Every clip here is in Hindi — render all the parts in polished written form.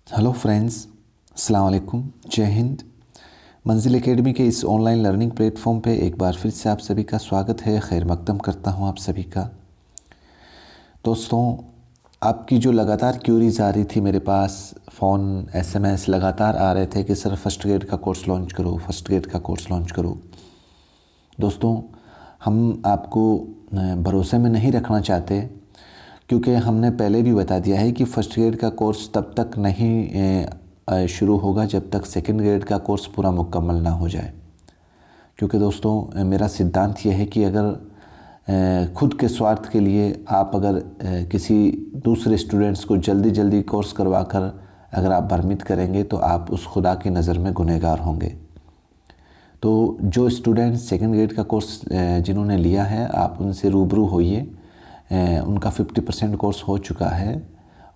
हेलो फ्रेंड्स, अस्सलाम वालेकुम, जय हिंद। मंजिल एकेडमी के इस ऑनलाइन लर्निंग प्लेटफॉर्म पे एक बार फिर से आप सभी का स्वागत है। खैर मकदम करता हूँ आप सभी का। दोस्तों, आपकी जो लगातार क्यूरीज आ रही थी मेरे पास, फ़ोन एसएमएस लगातार आ रहे थे कि सर फर्स्ट ग्रेड का कोर्स लॉन्च करो, फर्स्ट ग्रेड का कोर्स लॉन्च करो। दोस्तों, हम आपको भरोसे में नहीं रखना चाहते, क्योंकि हमने पहले भी बता दिया है कि फ़र्स्ट ग्रेड का कोर्स तब तक नहीं शुरू होगा जब तक सेकंड ग्रेड का कोर्स पूरा मुकम्मल ना हो जाए। क्योंकि दोस्तों, मेरा सिद्धांत यह है कि अगर खुद के स्वार्थ के लिए आप अगर किसी दूसरे स्टूडेंट्स को जल्दी जल्दी कोर्स करवा कर अगर आप भ्रमित करेंगे तो आप उस खुदा की नज़र में गुनहगार होंगे। तो जो स्टूडेंट्स सेकंड ग्रेड का कोर्स जिन्होंने लिया है, आप उनसे रूबरू होइए। उनका 50% कोर्स हो चुका है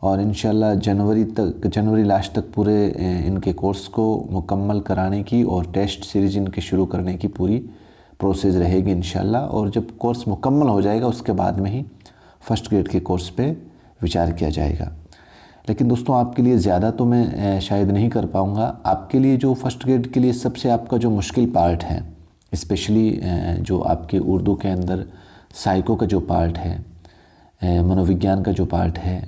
और इंशाल्लाह जनवरी लास्ट तक पूरे इनके कोर्स को मुकम्मल कराने की और टेस्ट सीरीज इनके शुरू करने की पूरी प्रोसेस रहेगी इंशाल्लाह। और जब कोर्स मुकम्मल हो जाएगा उसके बाद में ही फ़र्स्ट ग्रेड के कोर्स पे विचार किया जाएगा। लेकिन दोस्तों, आपके लिए ज़्यादा तो मैं शायद नहीं कर पाऊँगा। आपके लिए जो फर्स्ट ग्रेड के लिए सबसे आपका जो मुश्किल पार्ट है, स्पेशली जो आपके उर्दू के अंदर साइको का जो पार्ट है, मनोविज्ञान का जो पार्ट है,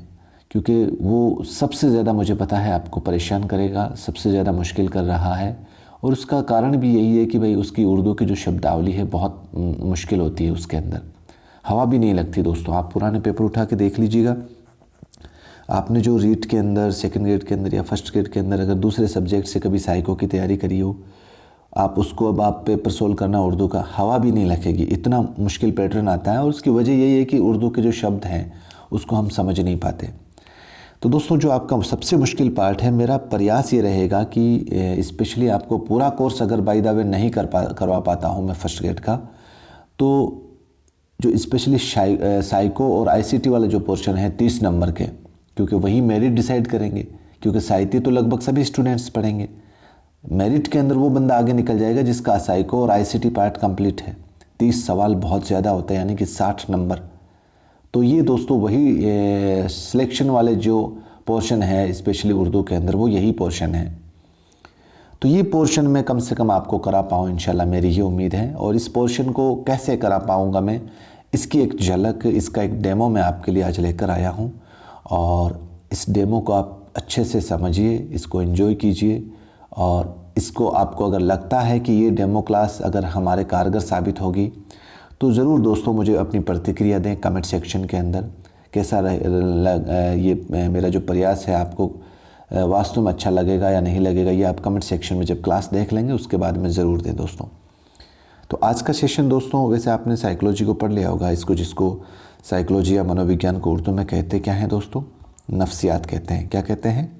क्योंकि वो सबसे ज़्यादा मुझे पता है आपको परेशान करेगा, सबसे ज़्यादा मुश्किल कर रहा है। और उसका कारण भी यही है कि भाई उसकी उर्दू की जो शब्दावली है बहुत मुश्किल होती है, उसके अंदर हवा भी नहीं लगती। दोस्तों, आप पुराने पेपर उठा के देख लीजिएगा। आपने जो रीट के अंदर सेकंड ग्रेड के अंदर या फर्स्ट ग्रेड के अंदर अगर दूसरे सब्जेक्ट से कभी साइको की तैयारी करी हो, आप उसको अब आप पेपर सोल्व करना उर्दू का, हवा भी नहीं लगेगी, इतना मुश्किल पैटर्न आता है। और उसकी वजह यही है कि उर्दू के जो शब्द हैं उसको हम समझ नहीं पाते। तो दोस्तों, जो आपका सबसे मुश्किल पार्ट है, मेरा प्रयास ये रहेगा कि स्पेशली आपको पूरा कोर्स अगर बाय द वे नहीं करवा पाता हूँ मैं फर्स्ट ग्रेड का, तो जो स्पेशली साइको और आईसीटी वाला जो पोर्शन है 30 नंबर के, क्योंकि वही मेरिट डिसाइड करेंगे। क्योंकि साहित्य तो लगभग सभी स्टूडेंट्स पढ़ेंगे, मेरिट के अंदर वो बंदा आगे निकल जाएगा जिसका साइको और आईसीटी पार्ट कंप्लीट है। 30 सवाल बहुत ज़्यादा होता है, यानी कि 60 नंबर। तो ये दोस्तों वही सिलेक्शन वाले जो पोर्शन है स्पेशली उर्दू के अंदर, वो यही पोर्शन है। तो ये पोर्शन में कम से कम आपको करा पाऊँ इंशाल्लाह, मेरी ये उम्मीद है। और इस पोर्शन को कैसे करा पाऊँगा मैं, इसकी एक झलक, इसका एक डेमो मैं आपके लिए आज लेकर आया हूँ। और इस डेमो को आप अच्छे से समझिए, इसको एंजॉय कीजिए। और इसको आपको अगर लगता है कि ये डेमो क्लास अगर हमारे कारगर साबित होगी, तो ज़रूर दोस्तों मुझे अपनी प्रतिक्रिया दें कमेंट सेक्शन के अंदर। कैसा ये मेरा जो प्रयास है आपको वास्तव में अच्छा लगेगा या नहीं लगेगा, ये आप कमेंट सेक्शन में जब क्लास देख लेंगे उसके बाद में ज़रूर दें दोस्तों। तो आज का सेशन दोस्तों, वैसे आपने साइकोलॉजी को पढ़ लिया होगा, इसको जिसको साइकोलॉजी या मनोविज्ञान को उर्दू में कहते क्या हैं दोस्तों? नफ्सियात कहते हैं। क्या कहते हैं?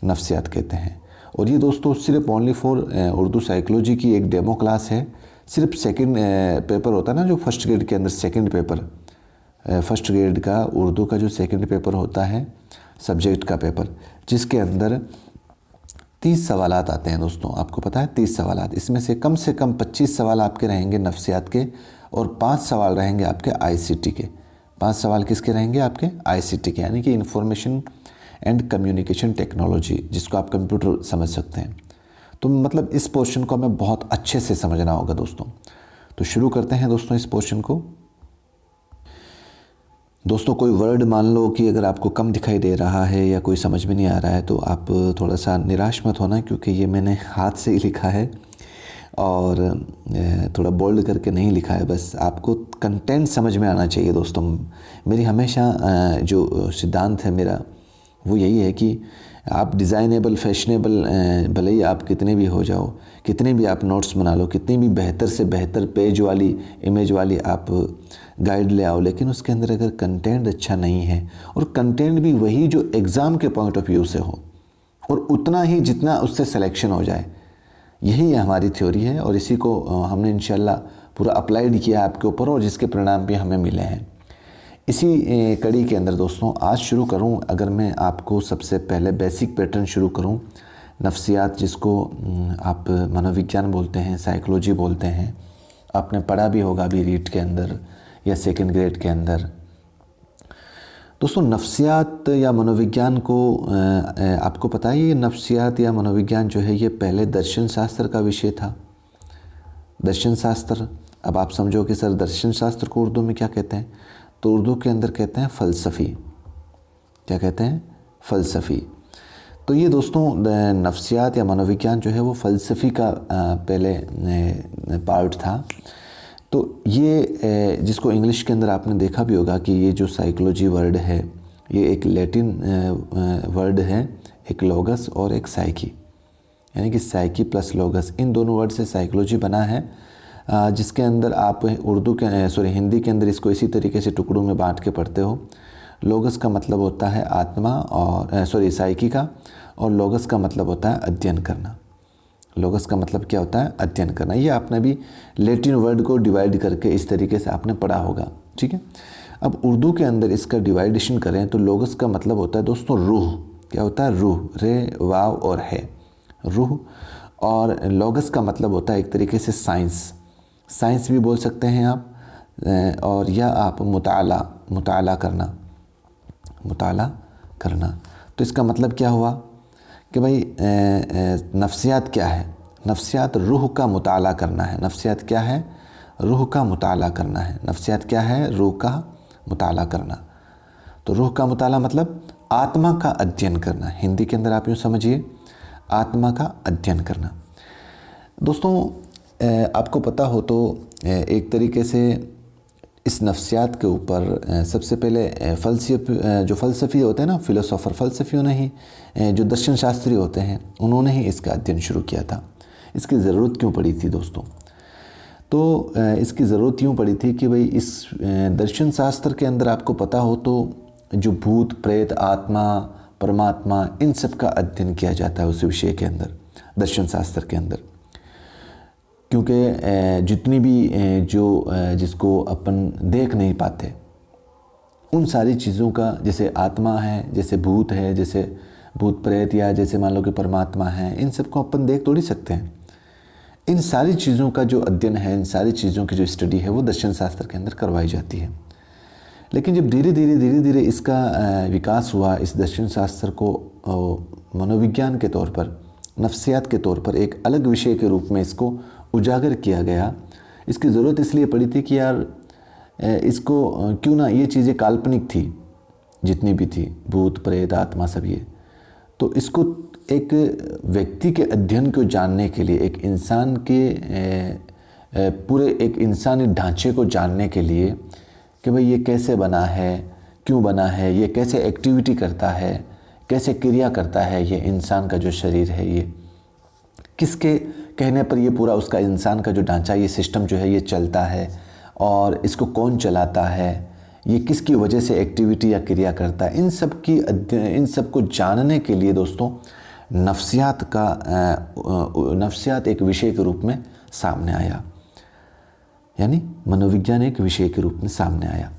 नफ्सियात कहते हैं। और ये दोस्तों सिर्फ ओनली फॉर उर्दू साइकोलॉजी की एक डेमो क्लास है। सिर्फ सेकंड पेपर होता है ना, जो फर्स्ट ग्रेड के अंदर सेकंड पेपर, फर्स्ट ग्रेड का उर्दू का जो सेकंड पेपर होता है, सब्जेक्ट का पेपर, जिसके अंदर 30 सवालात आते हैं दोस्तों। आपको पता है 30 सवालात, इसमें से कम 25 सवाल आपके रहेंगे नफ्सियात के और 5 सवाल रहेंगे आपके आईसीटी के। 5 सवाल किसके रहेंगे? आपके आईसीटी के, यानी कि इंफॉर्मेशन एंड कम्युनिकेशन टेक्नोलॉजी, जिसको आप कंप्यूटर समझ सकते हैं। तो मतलब इस पोर्शन को हमें बहुत अच्छे से समझना होगा दोस्तों। तो शुरू करते हैं दोस्तों इस पोर्शन को। दोस्तों, कोई वर्ड मान लो कि अगर आपको कम दिखाई दे रहा है या कोई समझ में नहीं आ रहा है, तो आप थोड़ा सा निराश मत होना, क्योंकि ये मैंने हाथ से ही लिखा है और थोड़ा बोल्ड करके नहीं लिखा है। बस आपको कंटेंट समझ में आना चाहिए दोस्तों। मेरी हमेशा जो सिद्धांत है मेरा, वो यही है कि आप डिज़ाइनेबल, फैशनेबल, भले ही आप कितने भी हो जाओ, कितने भी आप नोट्स बना लो, कितनी भी बेहतर से बेहतर पेज वाली, इमेज वाली आप गाइड ले आओ, लेकिन उसके अंदर अगर कंटेंट अच्छा नहीं है, और कंटेंट भी वही जो एग्ज़ाम के पॉइंट ऑफ व्यू से हो, और उतना ही जितना उससे सिलेक्शन हो जाए, यही हमारी थ्योरी है। और इसी को हमने इंशाल्लाह पूरा अप्लाइड किया है आपके ऊपर, और जिसके परिणाम भी हमें मिले हैं। इसी कड़ी के अंदर दोस्तों आज शुरू करूं, अगर मैं आपको सबसे पहले बेसिक पैटर्न शुरू करूं, नफ्सियात जिसको आप मनोविज्ञान बोलते हैं, साइकोलॉजी बोलते हैं, आपने पढ़ा भी होगा अभी रीट के अंदर या सेकंड ग्रेड के अंदर। दोस्तों नफ्सियात या मनोविज्ञान को आपको पता है, ये नफ्सियात या मनोविज्ञान जो है ये पहले दर्शन शास्त्र का विषय था। दर्शन शास्त्र, अब आप समझो कि सर दर्शन शास्त्र को उर्दू में क्या कहते हैं, तो उर्दू के अंदर कहते हैं फ़लसफ़ी। क्या कहते हैं? फ़लसफ़ी। तो ये दोस्तों नफ्सियात या मनोविज्ञान जो है वो फ़लसफ़ी का पहले पार्ट था। तो ये जिसको इंग्लिश के अंदर आपने देखा भी होगा कि ये जो साइकोलॉजी वर्ड है ये एक लैटिन वर्ड है, एक लोगस और एक साइकी, यानी कि साइकी प्लस लोगस, इन दोनों वर्ड से साइकोलॉजी बना है, जिसके अंदर आप हिंदी के अंदर इसको इसी तरीके से टुकड़ों में बांट के पढ़ते हो। लोगस का मतलब होता है आत्मा और साइकी का, और लोगस का मतलब होता है अध्ययन करना। लोगस का मतलब क्या होता है? अध्ययन करना। ये आपने भी लैटिन वर्ड को डिवाइड करके इस तरीके से आपने पढ़ा होगा, ठीक है। अब उर्दू के अंदर इसका डिवाइडेशन करें तो लोगस का मतलब होता है दोस्तों रूह। क्या होता है? रूह, रे वाव और है, रूह। और लोगस का मतलब होता है एक तरीके से साइंस, साइंस भी बोल सकते हैं आप, और या आप मुताला करना। तो इसका मतलब क्या हुआ कि भाई नफ्सियात क्या है? नफ्सियात रूह का मुताला करना है। नफ्सियात क्या है? रूह का मुताला करना है। नफ्सियात क्या है? रूह का मुताला करना। तो रूह का मुताला मतलब आत्मा का अध्ययन करना। हिंदी के अंदर आप यूँ समझिए, आत्मा का अध्ययन करना। दोस्तों आपको पता हो तो एक तरीके से इस नफ्सियात के ऊपर सबसे पहले जो फ़लसफ़ी होते हैं ना, फ़िलोसोफ़र, फ़लसफ़ियों ने ही, जो दर्शन शास्त्री होते हैं उन्होंने ही इसका अध्ययन शुरू किया था। इसकी ज़रूरत क्यों पड़ी थी दोस्तों? तो इसकी ज़रूरत यूँ पड़ी थी कि भाई इस दर्शन शास्त्र के अंदर आपको पता हो तो जो भूत प्रेत, आत्मा, परमात्मा, इन सब का अध्ययन किया जाता है उस विषय के अंदर, दर्शन शास्त्र के अंदर। क्योंकि जितनी भी जिसको अपन देख नहीं पाते उन सारी चीज़ों का, जैसे आत्मा है, जैसे भूत है, जैसे भूत प्रेत, या जैसे मान लो कि परमात्मा है, इन सबको अपन देख थोड़ी सकते हैं। इन सारी चीज़ों का जो अध्ययन है, इन सारी चीज़ों की जो स्टडी है वो दर्शन शास्त्र के अंदर करवाई जाती है। लेकिन जब धीरे धीरे इसका विकास हुआ, इस दर्शन शास्त्र को मनोविज्ञान के तौर पर, नफ्सियात के तौर पर एक अलग विषय के रूप में इसको उजागर किया गया। इसकी ज़रूरत इसलिए पड़ी थी कि यार इसको क्यों ना, ये चीज़ें काल्पनिक थी जितनी भी थी, भूत प्रेत आत्मा सब ये, तो इसको एक व्यक्ति के अध्ययन को जानने के लिए, एक इंसान के पूरे एक इंसानी ढांचे को जानने के लिए कि भाई ये कैसे बना है, क्यों बना है, ये कैसे एक्टिविटी करता है, कैसे क्रिया करता है, ये इंसान का जो शरीर है, ये किसके कहने पर ये पूरा उसका इंसान का जो ढांचा, ये सिस्टम जो है ये चलता है, और इसको कौन चलाता है, ये किसकी वजह से एक्टिविटी या क्रिया करता है, इन सब को जानने के लिए दोस्तों नफ्सियात एक विषय के रूप में सामने आया, यानी मनोविज्ञान एक विषय के रूप में सामने आया।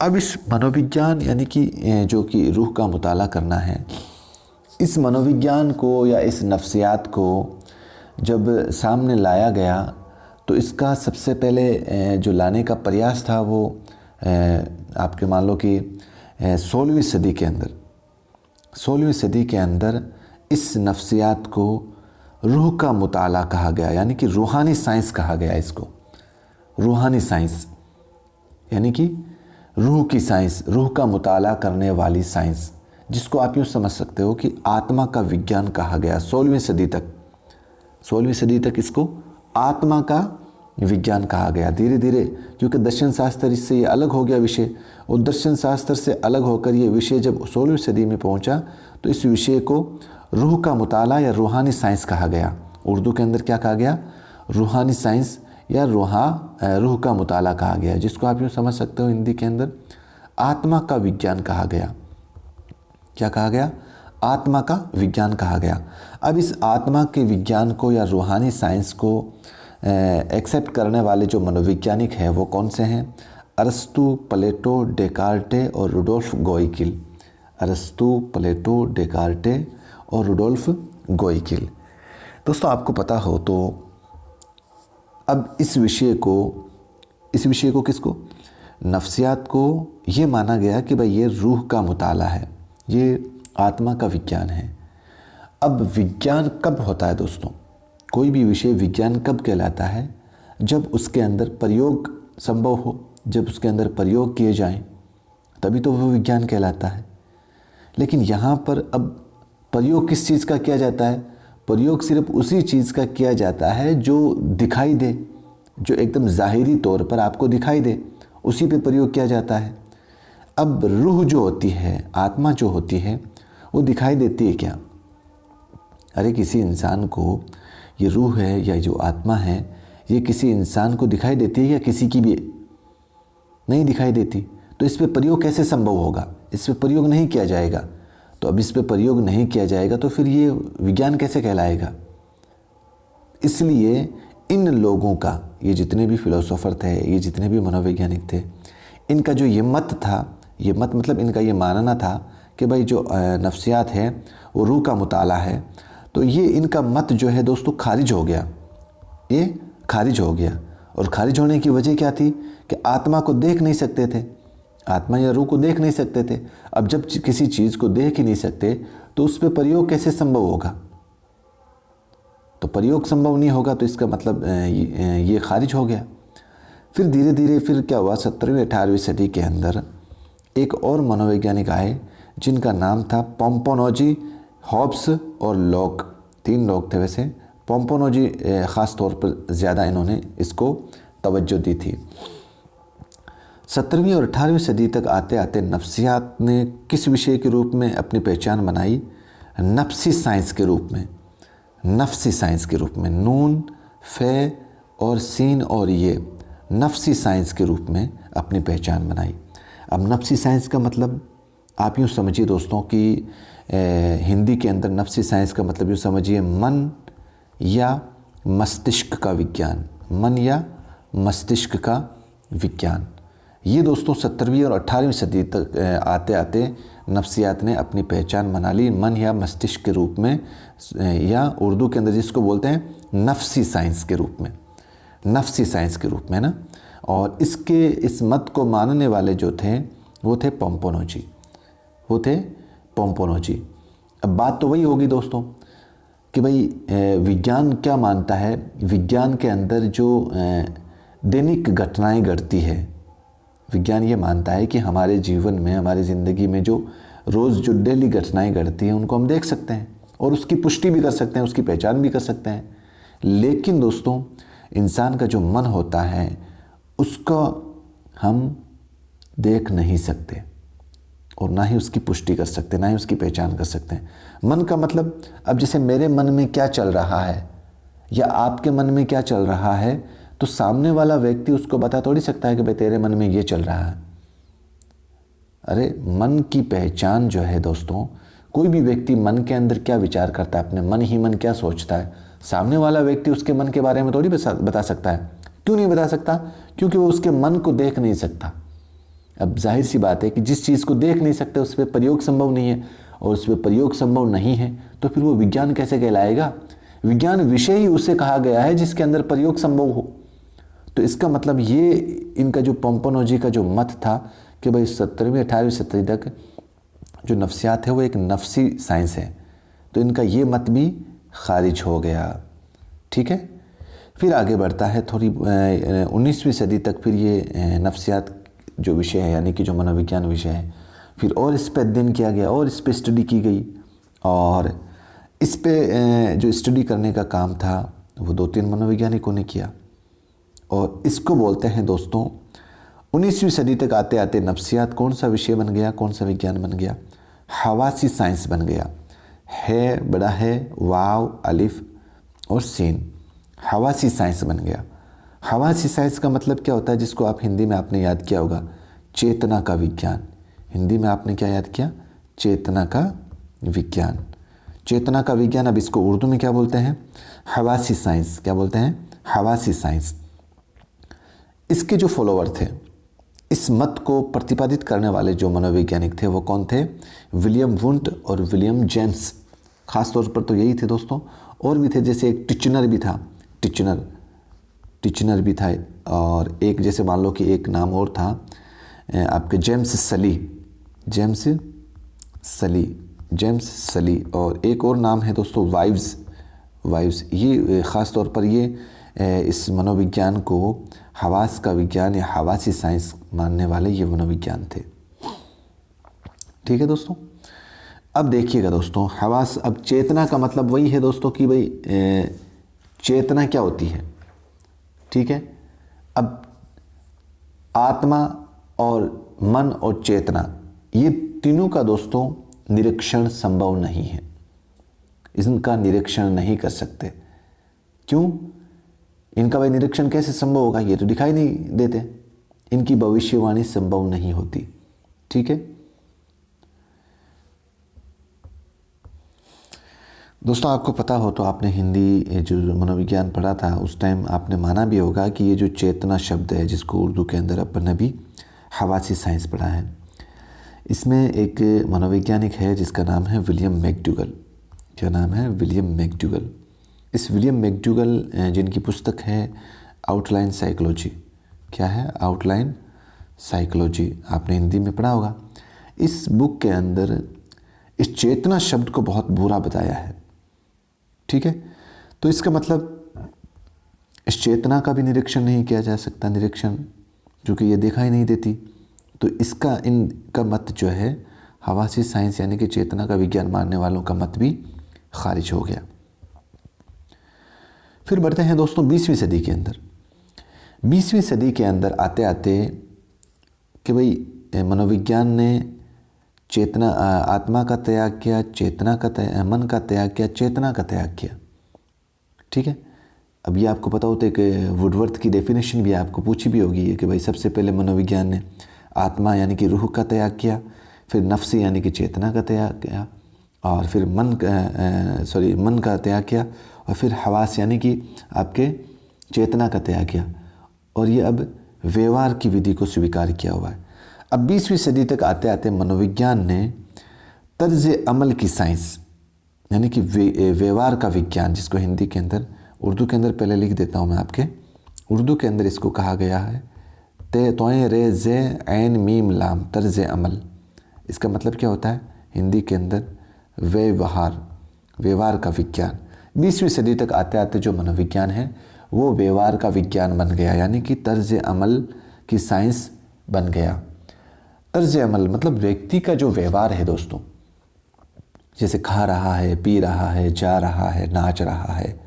अब इस मनोविज्ञान यानी कि जो कि रूह का मुताला करना है, इस मनोविज्ञान को या इस नफ्सियात को जब सामने लाया गया तो इसका सबसे पहले जो लाने का प्रयास था वो आपके मान लो कि 16वीं सदी के अंदर इस नफ्सियात को रूह का मुताला कहा गया, यानी कि रूहानी साइंस कहा गया। इसको रूहानी साइंस यानी कि रूह की साइंस, रूह का मुताला करने वाली साइंस, जिसको आप यूँ समझ सकते हो कि आत्मा का विज्ञान कहा गया। 16वीं सदी तक इसको आत्मा का विज्ञान कहा गया। धीरे धीरे क्योंकि दर्शन शास्त्र इससे ये अलग हो गया विषय, और दर्शन शास्त्र से अलग होकर ये विषय जब 16वीं सदी में पहुंचा तो इस विषय को रूह का मुताला या रूहानी साइंस कहा गया। उर्दू के अंदर क्या कहा गया? रूहानी साइंस या रूह का मुताला कहा गया, जिसको आप यूँ समझ सकते हो हिंदी के अंदर आत्मा का विज्ञान कहा गया। क्या कहा गया? आत्मा का विज्ञान कहा गया। अब इस आत्मा के विज्ञान को या रूहानी साइंस को एक्सेप्ट करने वाले जो मनोवैज्ञानिक हैं वो कौन से हैं? अरस्तु, प्लेटो, डेकार्टे और रुडोल्फ गोइकिल। अरस्तु, प्लेटो, डेकार्टे और रुडोल्फ गोइकिल। दोस्तों आपको पता हो तो अब इस विषय को किसको? नफ्सियात को ये माना गया कि भाई ये रूह का मुताला है, ये आत्मा का विज्ञान है। अब विज्ञान कब होता है दोस्तों? कोई भी विषय विज्ञान कब कहलाता है? जब उसके अंदर प्रयोग संभव हो, जब उसके अंदर प्रयोग किए जाएं, तभी तो वो विज्ञान कहलाता है। लेकिन यहाँ पर अब प्रयोग किस चीज़ का किया जाता है? प्रयोग सिर्फ उसी चीज़ का किया जाता है जो दिखाई दे, जो एकदम ज़ाहिरी तौर पर आपको दिखाई दे, उसी पे प्रयोग किया जाता है। अब रूह जो होती है, आत्मा जो होती है, वो दिखाई देती है क्या? अरे किसी इंसान को ये रूह है या जो आत्मा है, ये किसी इंसान को दिखाई देती है या किसी की भी नहीं दिखाई देती? तो इस पे प्रयोग कैसे संभव होगा? इस पे प्रयोग नहीं किया जाएगा। तो अब इस पे प्रयोग नहीं किया जाएगा तो फिर ये विज्ञान कैसे कहलाएगा? इसलिए इन लोगों का, ये जितने भी फिलोसोफर थे, ये जितने भी मनोवैज्ञानिक थे, इनका जो ये मत था, ये मत मतलब इनका ये मानना था कि भाई जो नफ्सियात है वो रूह का मुताला है, तो ये इनका मत जो है दोस्तों खारिज हो गया। ये खारिज हो गया। और खारिज होने की वजह क्या थी? कि आत्मा को देख नहीं सकते थे, आत्मा या रूह को देख नहीं सकते थे। अब जब किसी चीज़ को देख ही नहीं सकते तो उस पर प्रयोग कैसे संभव होगा? तो प्रयोग संभव नहीं होगा, तो इसका मतलब ये खारिज हो गया। फिर धीरे धीरे फिर क्या हुआ, 17वीं 18वीं सदी के अंदर एक और मनोवैज्ञानिक आए जिनका नाम था पोम्पोनोजी, हॉब्स और लॉक। 3 लोग थे वैसे। पोम्पोनोजी ख़ास तौर पर ज़्यादा इन्होंने इसको तवज्जो दी थी। 17वीं और 18वीं सदी तक आते आते नफ्सियात ने किस विषय के रूप में अपनी पहचान बनाई? नफ्सी साइंस के रूप में। नफ्सी साइंस के रूप में, नून, फे और सीन और ये नफ्सी साइंस के रूप में अपनी पहचान बनाई। अब नफ्सी साइंस का मतलब आप यूँ समझिए दोस्तों कि हिंदी के अंदर नफ्सी साइंस का मतलब यूँ समझिए मन या मस्तिष्क का विज्ञान, मन या मस्तिष्क का विज्ञान। ये दोस्तों 17वीं और 18वीं सदी तक आते आते नफ्सियात ने अपनी पहचान बना ली मन या मस्तिष्क के रूप में, या उर्दू के अंदर जिसको बोलते हैं नफ्सी साइंस के रूप में, नफ्सी साइंस के रूप में ना। और इस मत को मानने वाले जो थे वो थे पोम्पोनोजी, वो थे पोम्पोनोजी। अब बात तो वही होगी दोस्तों कि भाई विज्ञान क्या मानता है? विज्ञान के अंदर जो दैनिक घटनाएं घटती है, विज्ञान ये मानता है कि हमारे जीवन में, हमारी ज़िंदगी में जो रोज़ जो डेली घटनाएं घटती हैं उनको हम देख सकते हैं और उसकी पुष्टि भी कर सकते हैं, उसकी पहचान भी कर सकते हैं। लेकिन दोस्तों इंसान का जो मन होता है उसका हम देख नहीं सकते और ना ही उसकी पुष्टि कर सकते, ना ही उसकी पहचान कर सकते हैं। मन का मतलब, अब जैसे मेरे मन में क्या चल रहा है या आपके मन में क्या चल रहा है, तो सामने वाला व्यक्ति उसको बता थोड़ी सकता है कि भाई तेरे मन में ये चल रहा है। अरे मन की पहचान जो है दोस्तों, कोई भी व्यक्ति मन के अंदर क्या विचार करता है, अपने मन ही मन क्या सोचता है, सामने वाला व्यक्ति उसके मन के बारे में थोड़ी बता सकता है। क्यों नहीं बता सकता? क्योंकि वो उसके मन को देख नहीं सकता। अब जाहिर सी बात है कि जिस चीज़ को देख नहीं सकते उस पर प्रयोग संभव नहीं है, और उस पर प्रयोग संभव नहीं है तो फिर वो विज्ञान कैसे कहलाएगा? विज्ञान विषय ही उसे कहा गया है जिसके अंदर प्रयोग संभव हो। तो इसका मतलब ये इनका जो पोम्पोनोजी का जो मत था कि भाई 17वीं 18वीं सदी तक जो नफ्सियात है वो एक नफ्सी साइंस है, तो इनका ये मत भी खारिज हो गया। ठीक है, फिर आगे बढ़ता है थोड़ी 19वीं सदी तक। फिर ये नफ्सियात जो विषय है यानी कि जो मनोविज्ञान विषय है, फिर और इस पर अध्ययन किया गया और इस पर स्टडी की गई, और इस पे जो स्टडी करने का काम था वो 2-3 मनोवैज्ञानिकों ने किया। और इसको बोलते हैं दोस्तों 19वीं सदी तक आते आते नफ्सियात कौन सा विषय बन गया, कौन सा विज्ञान बन गया? हवासी साइंस बन गया। है बड़ा है, वाव, अलिफ और सीन, हवासी साइंस बन गया। हवासी साइंस का मतलब क्या होता है, जिसको आप हिंदी में आपने याद किया होगा, चेतना का विज्ञान। हिंदी में आपने क्या याद किया? चेतना का विज्ञान। चेतना का विज्ञान। अब इसको उर्दू में क्या बोलते हैं? हवासी साइंस। क्या बोलते हैं? हवासी साइंस। इसके जो फॉलोअर थे, इस मत को प्रतिपादित करने वाले जो मनोवैज्ञानिक थे वो कौन थे? विलियम वुंट और विलियम जेम्स। खास तौर पर तो यही थे दोस्तों, और भी थे, जैसे एक टिचनर भी था, टिचनर भी था, और एक जैसे मान लो कि एक नाम और था आपके जेम्स सली और एक और नाम है दोस्तों वाइव्स। ये ख़ास तौर पर ये इस मनोविज्ञान को हवास का विज्ञान या हवासी साइंस मानने वाले ये मनोविज्ञान थे। ठीक है दोस्तों। अब देखिएगा दोस्तों, हवास, अब चेतना का मतलब वही है दोस्तों कि भाई चेतना क्या होती है। ठीक है। अब आत्मा और मन और चेतना, ये तीनों का दोस्तों निरीक्षण संभव नहीं है। इनका निरीक्षण नहीं कर सकते। क्यों? इनका भाई निरीक्षण कैसे संभव होगा? ये तो दिखाई नहीं देते। इनकी भविष्यवाणी संभव नहीं होती। ठीक है दोस्तों, आपको पता हो तो आपने हिंदी जो मनोविज्ञान पढ़ा था उस टाइम आपने माना भी होगा कि ये जो चेतना शब्द है, जिसको उर्दू के अंदर अपन ने भी हवासी साइंस पढ़ा है, इसमें एक मनोवैज्ञानिक है जिसका नाम है विलियम मैकडूगल। क्या नाम है? William McDougall. इस विलियम मैकडूगल जिनकी पुस्तक है आउटलाइन साइकोलॉजी। क्या है? Outline psychology. आपने हिंदी में पढ़ा होगा। इस बुक के अंदर इस चेतना शब्द को बहुत बुरा बताया है। ठीक है। तो इसका मतलब इस चेतना का भी निरीक्षण नहीं किया जा सकता, निरीक्षण, क्योंकि ये देखा ही नहीं देती। तो इसका, इनका मत जो है हवासी साइंस यानी कि चेतना का विज्ञान मानने वालों का मत भी खारिज हो गया। फिर बढ़ते हैं दोस्तों 20वीं सदी के अंदर। 20वीं सदी के अंदर आते आते कि भाई मनोविज्ञान ने चेतना, आत्मा का त्याग किया, चेतना का मन का त्याग किया, चेतना का त्याग किया। ठीक है। अब ये आपको पता होता है कि वुडवर्थ की डेफिनेशन भी आपको पूछी भी होगी कि भाई सबसे पहले मनोविज्ञान ने आत्मा यानी कि रूह का त्याग किया, फिर नफ्सी यानी कि चेतना का त्याग किया, और फिर मन का त्याग किया, और फिर हवास यानी कि आपके चेतना का त्याग किया, और ये अब व्यवहार की विधि को स्वीकार किया हुआ है। अब 20वीं सदी तक आते आते मनोविज्ञान ने तर्ज अमल की साइंस यानी कि व्यवहार का विज्ञान, जिसको हिंदी के अंदर, उर्दू के अंदर पहले लिख देता हूँ मैं आपके, उर्दू के अंदर इसको कहा गया है तोए रे जे ऐन मीम लाम, तर्ज अमल। इसका मतलब क्या होता है हिंदी के अंदर? व्यवहार का विज्ञान। 20वीं सदी तक आते आते जो मनोविज्ञान है वो व्यवहार का विज्ञान बन गया, यानी कि तर्ज अमल की साइंस बन गया। तर्ज अमल मतलब व्यक्ति का जो व्यवहार है दोस्तों, जैसे खा रहा है, पी रहा है, जा रहा है, नाच रहा है,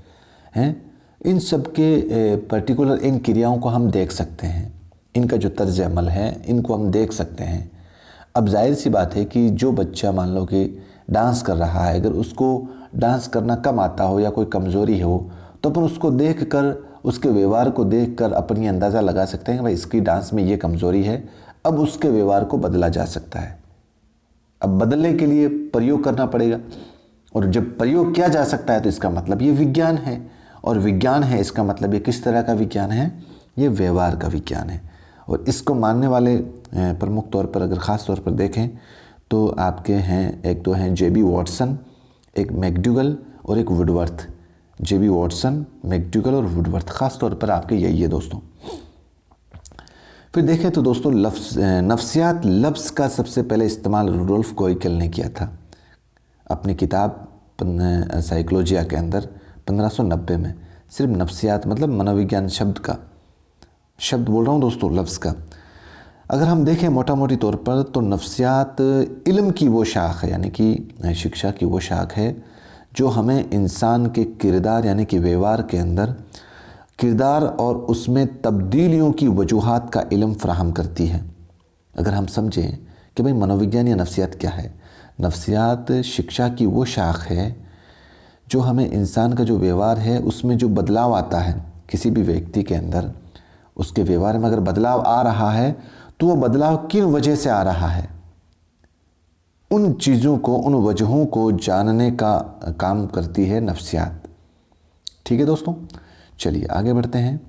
हैं, इन सब के पर्टिकुलर इन क्रियाओं को हम देख सकते हैं। इनका जो तर्ज अमल है इनको हम देख सकते हैं। अब जाहिर सी बात है कि जो बच्चा मान लो कि डांस कर रहा है, अगर उसको डांस करना कम आता हो या कोई कमज़ोरी हो, तो अपन उसको देखकर, उसके व्यवहार को देखकर अपनी अंदाज़ा लगा सकते हैं कि भाई इसकी डांस में ये कमज़ोरी है। अब उसके व्यवहार को बदला जा सकता है। अब बदलने के लिए प्रयोग करना पड़ेगा, और जब प्रयोग किया जा सकता है तो इसका मतलब ये विज्ञान है, और विज्ञान है इसका मतलब ये किस तरह का विज्ञान है? ये व्यवहार का विज्ञान है। और इसको मानने वाले प्रमुख तौर पर अगर ख़ास तौर पर देखें तो आपके हैं, एक तो हैं जेबी वॉटसन, एक मैकडूगल और एक वुडवर्थ। जेबी वॉटसन, मैकडूगल और वुडवर्थ, ख़ास तौर पर आपके यही है दोस्तों। फिर देखें तो दोस्तों नफ्सियात लफ्ज़ का सबसे पहले इस्तेमाल रुडोल्फ गोइकल ने किया था अपनी किताब साइकोलॉजिया के अंदर 1590 में। सिर्फ नफ्सियात मतलब मनोविज्ञान शब्द बोल रहा हूँ दोस्तों, लफ्ज़ का। अगर हम देखें मोटा मोटी तौर पर तो नफ्सियात इल्म की वो शाख है, यानी कि शिक्षा की वो शाख है जो हमें इंसान के किरदार यानी कि व्यवहार के अंदर किरदार और उसमें तब्दीलियों की वजूहात का इल्म फ़राहम करती है। अगर हम समझें कि भाई मनोविज्ञान या नफ्सियात क्या है, नफ्सियात शिक्षा की वो शाख है जो हमें इंसान का जो व्यवहार है उसमें जो बदलाव आता है, किसी भी व्यक्ति के अंदर उसके व्यवहार में अगर बदलाव आ रहा है तो वो बदलाव किन वजह से आ रहा है, उन चीज़ों को, उन वजहों को जानने का काम करती है नफ्सियात। ठीक है दोस्तों, चलिए आगे बढ़ते हैं।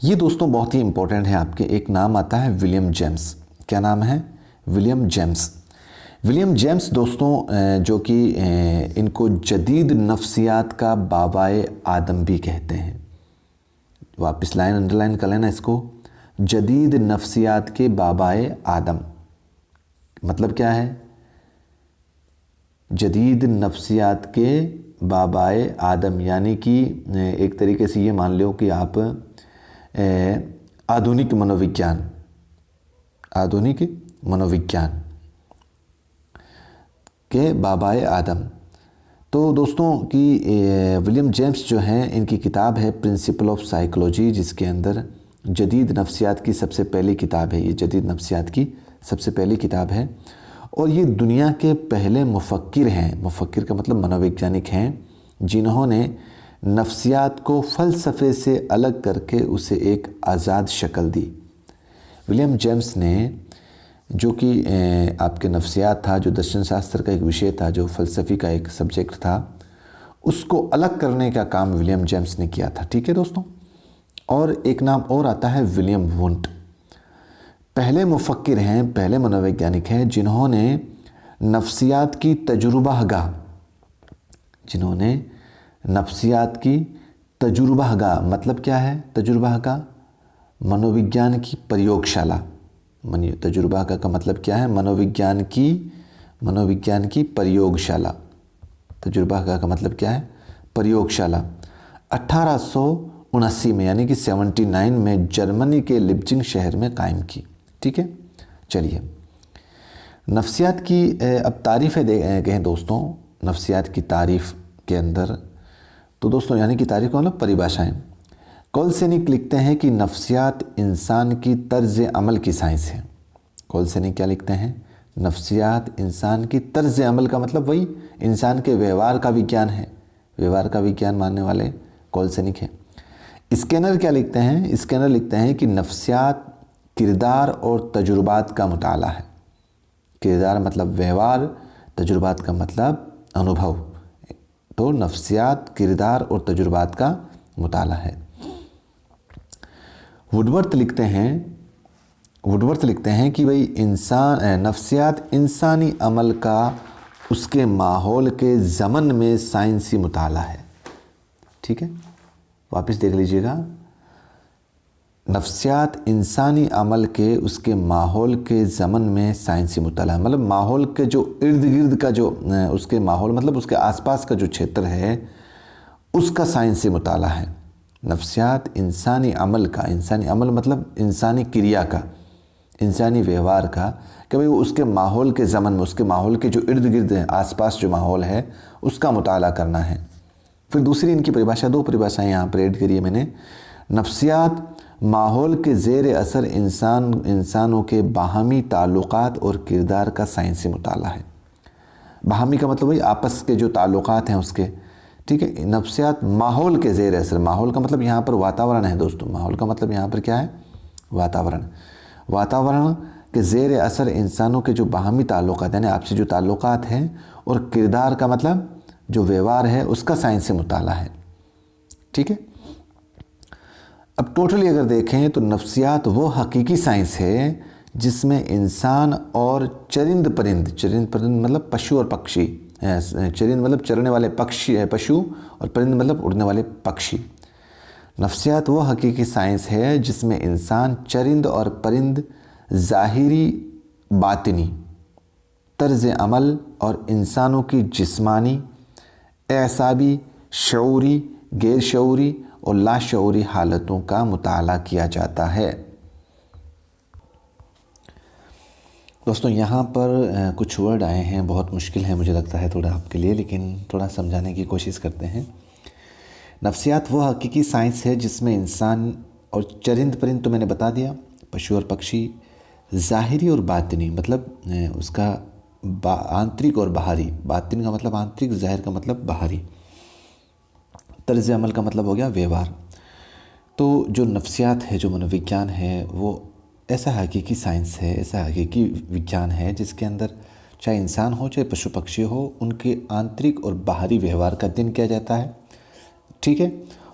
ये दोस्तों बहुत ही इंपॉर्टेंट है आपके। एक नाम आता है विलियम जेम्स। क्या नाम है? William James. विलियम जेम्स दोस्तों जो कि इनको जदीद नफ्सियात का बाबाए आदम भी कहते हैं। वापस लाइन अंडरलाइन कर लेना इसको। जदीद नफ्सियात के बाबाए आदम। मतलब क्या है? जदीद नफ्सियात के बाबाए आदम, यानी कि एक तरीके से ये मान लो कि आप आधुनिक मनोविज्ञान, आधुनिक मनोविज्ञान के बाबाए आदम। तो दोस्तों कि विलियम जेम्स जो हैं, इनकी किताब है प्रिंसिपल ऑफ साइकोलॉजी, जिसके अंदर जदीद नफ्सियात की सबसे पहली किताब है। ये जदीद नफ्सियात की सबसे पहली किताब है और ये दुनिया के पहले मुफक्किर हैं। मुफक्किर का मतलब मनोवैज्ञानिक हैं, जिन्होंने नफ्सियात को फ़लसफ़े से अलग करके उसे एक आज़ाद शक्ल दी। विलियम जेम्स ने, जो कि आपके नफ्सियात था, जो दर्शन शास्त्र का एक विषय था, जो फ़लसफ़ी का एक सब्जेक्ट था, उसको अलग करने का काम विलियम जेम्स ने किया था। ठीक है दोस्तों। और एक नाम और आता है विलियम वुंट। पहले मुफक्किर हैं, पहले मनोवैज्ञानिक हैं जिन्होंने नफ्सियात की तजुर्बागाह, जिन्होंने नफ्सियात की तजुर्बागाह, मतलब क्या है तजुर्बागाह? मनोविज्ञान की प्रयोगशाला। तजुर्बागाह का मतलब क्या है? मनोविज्ञान की प्रयोगशाला। तजुर्बागाह का मतलब क्या है? प्रयोगशाला। 1879 में, यानी कि 79 में जर्मनी के लिप्जिंग शहर में कायम की। ठीक है। चलिए, नफ्सियात की अब तारीफ़ें कहें दोस्तों, नफ्सियात की तारीफ़ के अंदर, तो दोस्तों यानी कि तारीफ़ का मतलब परिभाषाएँ। कोलसेनिक लिखते हैं कि नफ्सियात इंसान की तर्ज अमल की साइंस है। कोलसेनिक क्या लिखते हैं? नफ्सियात इंसान की तर्ज अमल का मतलब वही इंसान के व्यवहार का विज्ञान है। व्यवहार का विज्ञान मानने वाले कोलसेनिक है। स्कैनर क्या लिखते हैं? स्कैनर लिखते हैं कि नफ्सियात किरदार और तजुर्बात का मुताला है। किरदार मतलब व्यवहार, तजुर्बात का मतलब अनुभव। तो नफ्सियात किरदार और तजुर्बात का मुताला है। वुडवर्थ लिखते हैं कि भाई नफ्सियात इंसानी अमल का उसके माहौल के ज़मन में साइंसी मुताला है। ठीक है, वापस देख लीजिएगा। नफ्सियात इंसानी अमल के उसके माहौल के ज़मन में साइंसी मुताला, मतलब माहौल के जो इर्द गिर्द का जो उसके माहौल, मतलब उसके आसपास का जो क्षेत्र है, उसका साइंसी मुताला है। नफ्सियात इंसानी अमल का, इंसानी अमल मतलब इंसानी क्रिया का, इंसानी व्यवहार का, कि भाई वो उसके माहौल के ज़मन में, उसके माहौल के जो इर्द गिर्द है, आसपास जो माहौल है, उसका मुताला करना है। फिर दूसरी इनकी परिभाषा, दो परिभाषाएं यहाँ पर ऐड करी है मैंने। नफ्सियात माहौल के ज़ेर असर इंसानों के बाहमी ताल्लुकात और किरदार का साइंसी मुताला है। बाहमी का मतलब वही आपस के जो ताल्लुकात हैं उसके। ठीक है। नफ्सियात माहौल के ज़ेर असर, माहौल का मतलब यहाँ पर वातावरण है दोस्तों। माहौल का मतलब यहाँ पर क्या है? वातावरण। वातावरण के ज़ेर असर इंसानों के जो बाहमी ताल्लुकात यानी आपसे जो ताल्लुकात हैं, और किरदार का मतलब जो व्यवहार है, उसका साइंस से मुताला है। ठीक है। अब टोटली अगर देखें तो नफ्सियात वो हकीकी साइंस है जिसमें इंसान और चरिंद परिंद मतलब पशु और पक्षी, चरिंद मतलब चरने वाले पशु, और परिंद मतलब उड़ने वाले पक्षी। नफ्सियात वो हकीकी साइंस है जिसमें इंसान, चरिंद और परिंद ज़ाहिरी बातिनी तर्ज अमल और इंसानों की जिस्मानी, एहसाबी, शऊरी, गैर शऊरी और लाशऊरी हालतों का मुताला किया जाता है। दोस्तों यहाँ पर कुछ वर्ड आए हैं, बहुत मुश्किल है मुझे लगता है थोड़ा आपके लिए, लेकिन थोड़ा समझाने की कोशिश करते हैं। नफ्सियात वो हकीकी साइंस है जिसमें इंसान और चरिंद परिंद तो मैंने बता दिया, पशु और पक्षी, ज़ाहिरी और बातिनी मतलब उसका आंतरिक और बाहरी, बातिन का मतलब आंतरिक, ज़ाहिर का मतलब बाहरी, तर्ज अमल का मतलब हो गया व्यवहार। तो जो नफ्सियात है, जो मनोविज्ञान है, वो ऐसा हकीकी साइंस है, ऐसा हकीकी विज्ञान है जिसके अंदर चाहे इंसान हो चाहे पशु पक्षी हो, उनके आंतरिक और बाहरी व्यवहार का अध्ययन किया जाता है। ठीक है।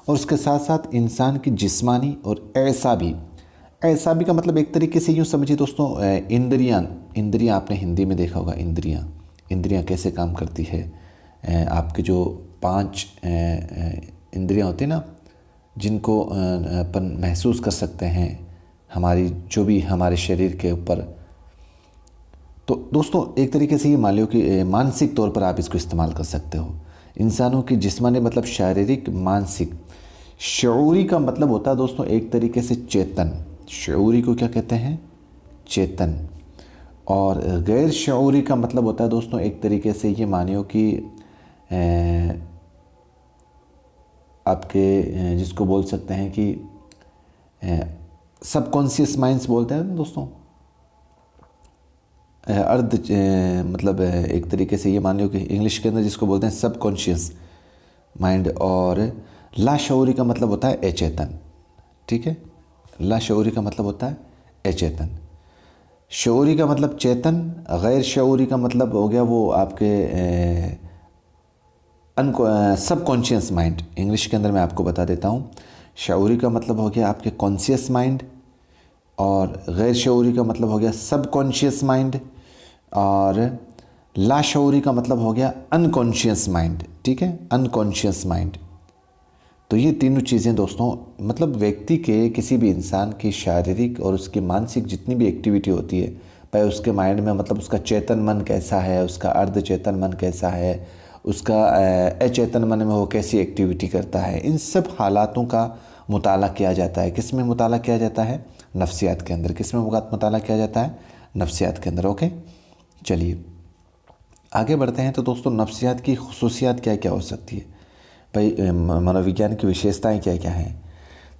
और उसके साथ साथ इंसान की जिस्मानी और ऐसाबी का मतलब एक तरीके से यूँ समझिए दोस्तों, इंद्रियाँ आपने हिंदी में देखा होगा, इंद्रियाँ कैसे काम करती है। आपके जो 5 इंद्रियाँ होती हैं ना, जिनको अपन महसूस कर सकते हैं, हमारी जो भी हमारे शरीर के ऊपर। तो दोस्तों एक तरीके से ये मान लो कि मानसिक तौर पर आप इसको इस्तेमाल कर सकते हो। इंसानों की जिस्मानी मतलब शारीरिक, मानसिक। शऊरी का मतलब होता है दोस्तों एक तरीके से चेतन। शऊरी को क्या कहते हैं? चेतन। और गैर शऊरी का मतलब होता है दोस्तों एक तरीके से ये मानियो कि आपके जिसको बोल सकते हैं कि सबकॉन्शियस माइंड्स बोलते हैं दोस्तों। अर्ध मतलब एक तरीके से ये मान लो कि इंग्लिश के अंदर जिसको बोलते हैं सबकॉन्शियस माइंड। और लाशऊरी का मतलब होता है अचेतन। ठीक है, लाशऊरी का मतलब होता है अचेतन। शऊरी का मतलब चेतन। गैर शऊरी का मतलब हो गया वो आपके सबकॉन्शियस माइंड। इंग्लिश के अंदर मैं आपको बता देता हूँ। शऊरी का मतलब हो गया आपके कॉन्शियस माइंड, और गैर शऊरी का मतलब हो गया सबकॉन्शियस माइंड, और लाशऊरी का मतलब हो गया अनकॉन्शियस माइंड। ठीक है, अनकॉन्शियस माइंड। तो ये तीनों चीज़ें दोस्तों मतलब व्यक्ति के, किसी भी इंसान की शारीरिक और उसकी मानसिक जितनी भी एक्टिविटी होती है, भाई उसके माइंड में मतलब उसका चेतन मन कैसा है, उसका अर्ध चेतन मन कैसा है, उसका अचेतन मन में वो कैसी एक्टिविटी करता है, इन सब हालातों का मुताला किया जाता है। किस में मुताला किया जाता है? नफ्सियात के अंदर। किस में मुताला किया जाता है? नफ्सियात के अंदर। ओके, चलिए आगे बढ़ते हैं। तो दोस्तों नफ्सियात की खुसूसियात क्या क्या हो सकती है, भाई मनोविज्ञान की विशेषताएं क्या क्या हैं?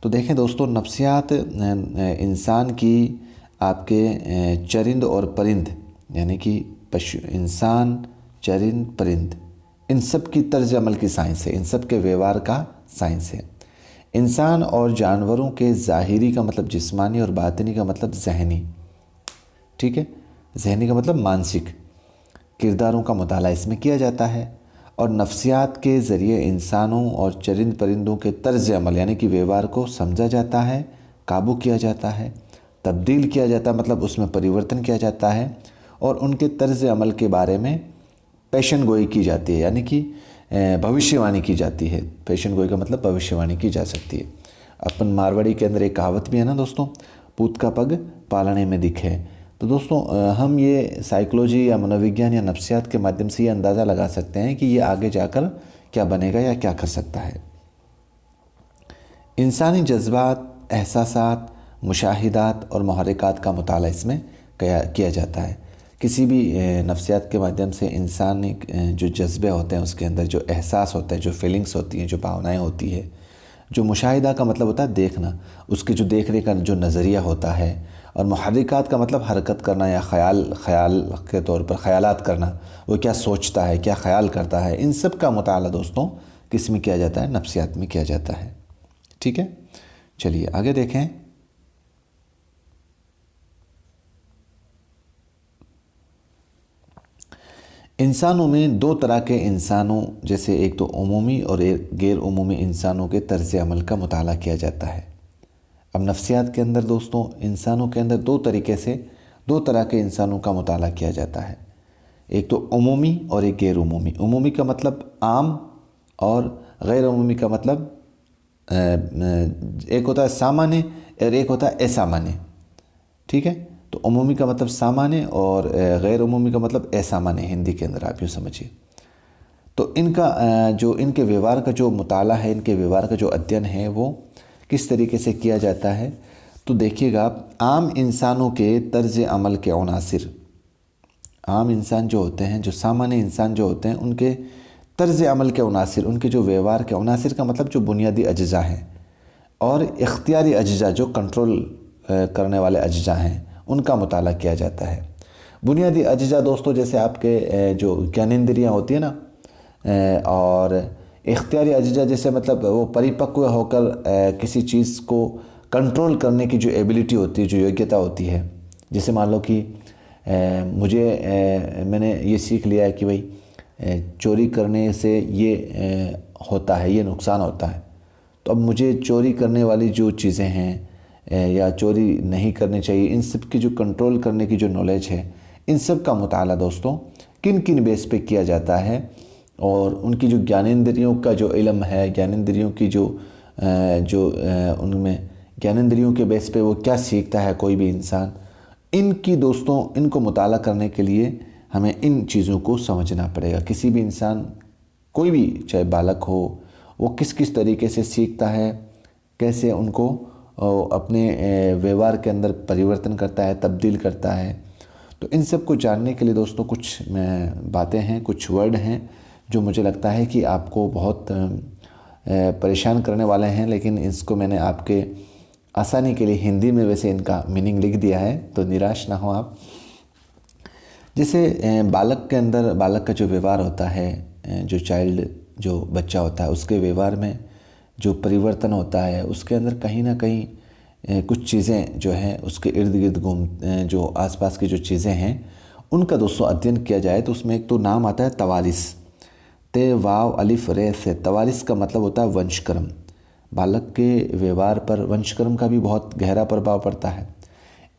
तो देखें दोस्तों, नफ्सियात इंसान की आपके चरिंद और परिंद, यानी कि पशु, इंसान, चरिंद, परिंद, इन सब की तर्ज अमल की साइंस है, इन सब के व्यवहार का साइंस है। इंसान और जानवरों के ज़ाहिरी का मतलब जिस्मानी और बातिनी का मतलब जहनी। ठीक है, जहनी का मतलब मानसिक किरदारों का मुताला इसमें किया जाता है। और नफ्सियात के ज़रिए इंसानों और चरिंद परिंदों के तर्ज अमल यानी कि व्यवहार को समझा जाता है, काबू किया जाता है, तब्दील किया जाता है, मतलब उसमें परिवर्तन किया जाता है, और उनके तर्ज अमल के बारे में पेशन गोई की जाती है, यानी कि भविष्यवाणी की जाती है। पेशन गोई का मतलब भविष्यवाणी की जा सकती है। अपन मारवाड़ी के अंदर एक कहावत भी है ना दोस्तों, पूत का पग पालने में दिखे। तो दोस्तों हम ये साइकोलॉजी या मनोविज्ञान या नफ्सियात के माध्यम से ये अंदाज़ा लगा सकते हैं कि ये आगे जाकर क्या बनेगा या क्या कर सकता है। इंसानी जज्बात, एहसासात, मुशाहिदात और महरकात का मुताला इसमें किया जाता है। किसी भी नफ्सियात के माध्यम से इंसानी जो जज्बे होते हैं उसके अंदर जो एहसास होता है, जो फीलिंग्स होती हैं, जो भावनाएं होती है, जो मुशाहिदा का मतलब होता है देखना, उसके जो देखने का जो नज़रिया होता है, और मुहर्रिकात का मतलब हरकत करना या ख्याल के तौर पर ख्यालात करना, वो क्या सोचता है, क्या ख्याल करता है, इन सब का मुताला दोस्तों किस में किया जाता है? नफ्सियात में किया जाता है। ठीक है, चलिए आगे देखें। इंसानों में दो तरह के इंसानों, जैसे एक तो उमूमी और एक गैर उमूमी इंसानों के तर्ज अमल का मुताला किया जाता है। अब नफ्सियात के अंदर दोस्तों इंसानों के अंदर दो तरह के इंसानों का मुताला किया जाता है। एक तो उमूमी और एक गैर उमूमी। उमूमी का मतलब आम, और गैर उमूमी का मतलब एक होता है सामान्य और एक होता है असामान्य। ठीक है, तो उमूमी का मतलब सामान्य और गैर उमूमी का मतलब असामान्य, हिंदी के अंदर आप यूँ समझिए। तो इनका जो इनके व्यवहार का जो मुताला है, इनके व्यवहार का जो अध्ययन है वो किस तरीके से किया जाता है? तो देखिएगा, आम इंसानों के तर्ज अमल के अनासिर, आम इंसान जो होते हैं, जो सामान्य इंसान जो होते हैं, उनके तर्ज अमल के अनासिर, उनके जो व्यवहार के अनासिर का मतलब जो बुनियादी अज्जा हैं, और इख्तियारी अज्जा जो कंट्रोल करने वाले अज्जा हैं, उनका मुताला किया जाता है। बुनियादी अज्जा दोस्तों जैसे आपके जो ज्ञानेंद्रियाँ होती है ना, और इख्तियारी अज्जा जैसे मतलब वो परिपक्व होकर किसी चीज़ को कंट्रोल करने की जो एबिलिटी होती है, जो योग्यता होती है। जैसे मान लो कि मैंने ये सीख लिया है कि भाई चोरी करने से ये होता है, ये नुकसान होता है, तो अब मुझे चोरी करने वाली जो चीज़ें हैं या चोरी नहीं करनी चाहिए, इन सब की जो कंट्रोल करने की जो नॉलेज है, इन सब का मुताला दोस्तों किन किन बेस पे किया जाता है, और उनकी जो ज्ञानेंद्रियों का जो इल्म है, ज्ञानेंद्रियों की जो उनमें ज्ञानेंद्रियों के बेस पे वो क्या सीखता है कोई भी इंसान, इनकी दोस्तों इनको मुताला करने के लिए हमें इन चीज़ों को समझना पड़ेगा। किसी भी इंसान, कोई भी चाहे बालक हो, वो किस किस तरीके से सीखता है, कैसे उनको अपने व्यवहार के अंदर परिवर्तन करता है, तब्दील करता है। तो इन सब को जानने के लिए दोस्तों कुछ बातें हैं, कुछ वर्ड हैं जो मुझे लगता है कि आपको बहुत परेशान करने वाले हैं, लेकिन इसको मैंने आपके आसानी के लिए हिंदी में वैसे इनका मीनिंग लिख दिया है, तो निराश ना हो आप। जैसे बालक के अंदर, बालक का जो व्यवहार होता है, जो बच्चा होता है, उसके व्यवहार में जो परिवर्तन होता है, उसके अंदर कहीं ना कहीं कुछ चीज़ें जो हैं उसके इर्द गिर्द जो आसपास की जो चीज़ें हैं उनका दोस्तों अध्ययन किया जाए तो उसमें एक तो नाम आता है तवारिस। ते वाव अलिफ रे से तवारिस का मतलब होता है वंशक्रम। बालक के व्यवहार पर वंशक्रम का भी बहुत गहरा प्रभाव पड़ता है।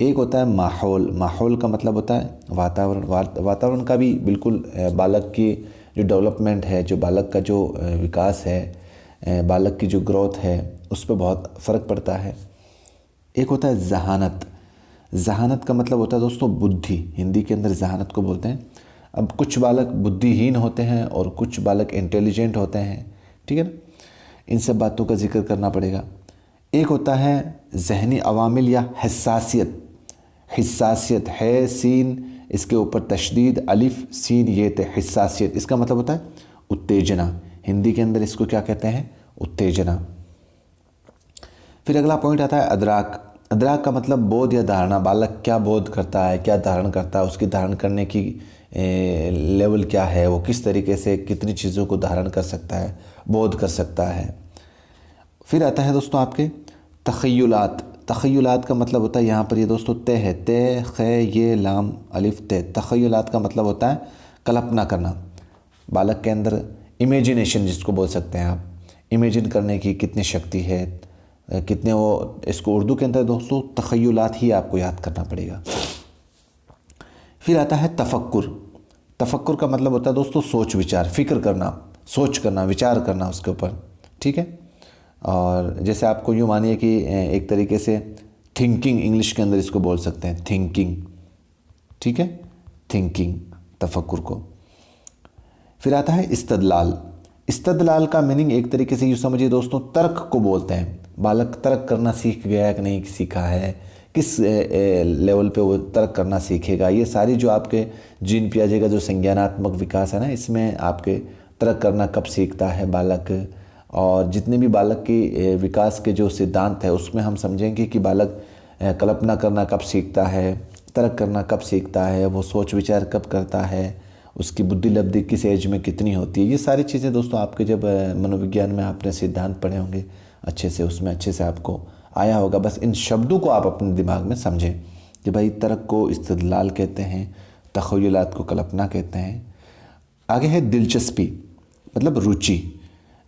एक होता है माहौल। माहौल का मतलब होता है वातावरण। वातावरण का भी बिल्कुल बालक की जो डेवलपमेंट है, जो बालक का जो विकास है, बालक की जो ग्रोथ है, उस पर बहुत फ़र्क पड़ता है। एक होता है जहानत। जहानत का मतलब होता है दोस्तों बुद्धि। हिंदी के अंदर जहानत को बोलते हैं। अब कुछ बालक बुद्धिहीन होते हैं और कुछ बालक इंटेलिजेंट होते हैं, ठीक है ना। इन सब बातों का जिक्र करना पड़ेगा। एक होता है जहनी अवामिल या हसासियत। हिस्सासियत है सीन, इसके ऊपर तशदीद, अलिफ सीन ये थे, हिस्सासियत। इसका मतलब होता है उत्तेजना। हिंदी के अंदर इसको क्या कहते हैं? उत्तेजना। फिर अगला पॉइंट आता है अदराक। अदराक का मतलब बोध या धारणा। बालक क्या बोध करता है, क्या धारण करता है, उसकी धारण करने की लेवल क्या है, वो किस तरीके से कितनी चीज़ों को धारण कर सकता है, बोध कर सकता है। फिर आता है दोस्तों आपके तख़य्युलात। तख़य्युलात का मतलब होता है, यहाँ पर ये दोस्तों ते है, ते खे ये लाम अलिफ ते। तख़य्युलात का मतलब होता है कल्पना करना। बालक के अंदर इमेजिनेशन जिसको बोल सकते हैं आप, इमेजिन करने की कितनी शक्ति है, कितने वो, इसको उर्दू के अंदर दोस्तों तख़य्युलात ही आपको याद करना पड़ेगा। फिर आता है तफक्कुर। तफक्कुर का मतलब होता है दोस्तों सोच विचार, फ़िक्र करना, सोच करना, विचार करना उसके ऊपर, ठीक है। और जैसे आपको यूँ मानिए कि एक तरीके से थिंकिंग, इंग्लिश के अंदर इसको बोल सकते हैं थिंकिंग, ठीक है, थिंकिंग, तफक्कुर को। फिर आता है इस्तदलाल। इस्तदलाल का मीनिंग एक तरीके से यूँ समझिए दोस्तों तर्क को बोलते हैं। बालक तर्क करना सीख गया है कि नहीं सीखा है, किस लेवल पे वो तर्क करना सीखेगा, ये सारी जो आपके जीन पियाजे का जो संज्ञानात्मक विकास है ना, इसमें आपके तर्क करना कब सीखता है बालक। और जितने भी बालक की विकास के जो सिद्धांत है उसमें हम समझेंगे कि बालक कल्पना करना कब सीखता है, तर्क करना कब सीखता है, वो सोच विचार कब करता है, उसकी बुद्धि लब्धि किस एज में कितनी होती है। ये सारी चीज़ें दोस्तों आपके जब मनोविज्ञान में आपने सिद्धांत पढ़े होंगे अच्छे से, उसमें अच्छे से आपको आया होगा। बस इन शब्दों को आप अपने दिमाग में समझें कि भाई तर्क को इस्तदलाल कहते हैं, तख़य्युलात को कल्पना कहते हैं। आगे है दिलचस्पी, मतलब रुचि।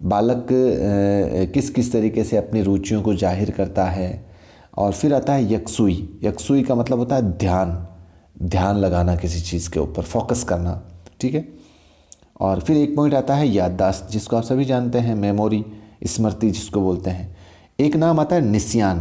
बालक किस किस तरीके से अपनी रुचियों को जाहिर करता है। और फिर आता है यकसुई। यकसुई का मतलब होता है ध्यान, ध्यान लगाना किसी चीज़ के ऊपर, फोकस करना, ठीक है। और फिर एक पॉइंट आता है याददाश्त, जिसको आप सभी जानते हैं, मेमोरी, स्मृति जिसको बोलते हैं। एक नाम आता है निस्यान।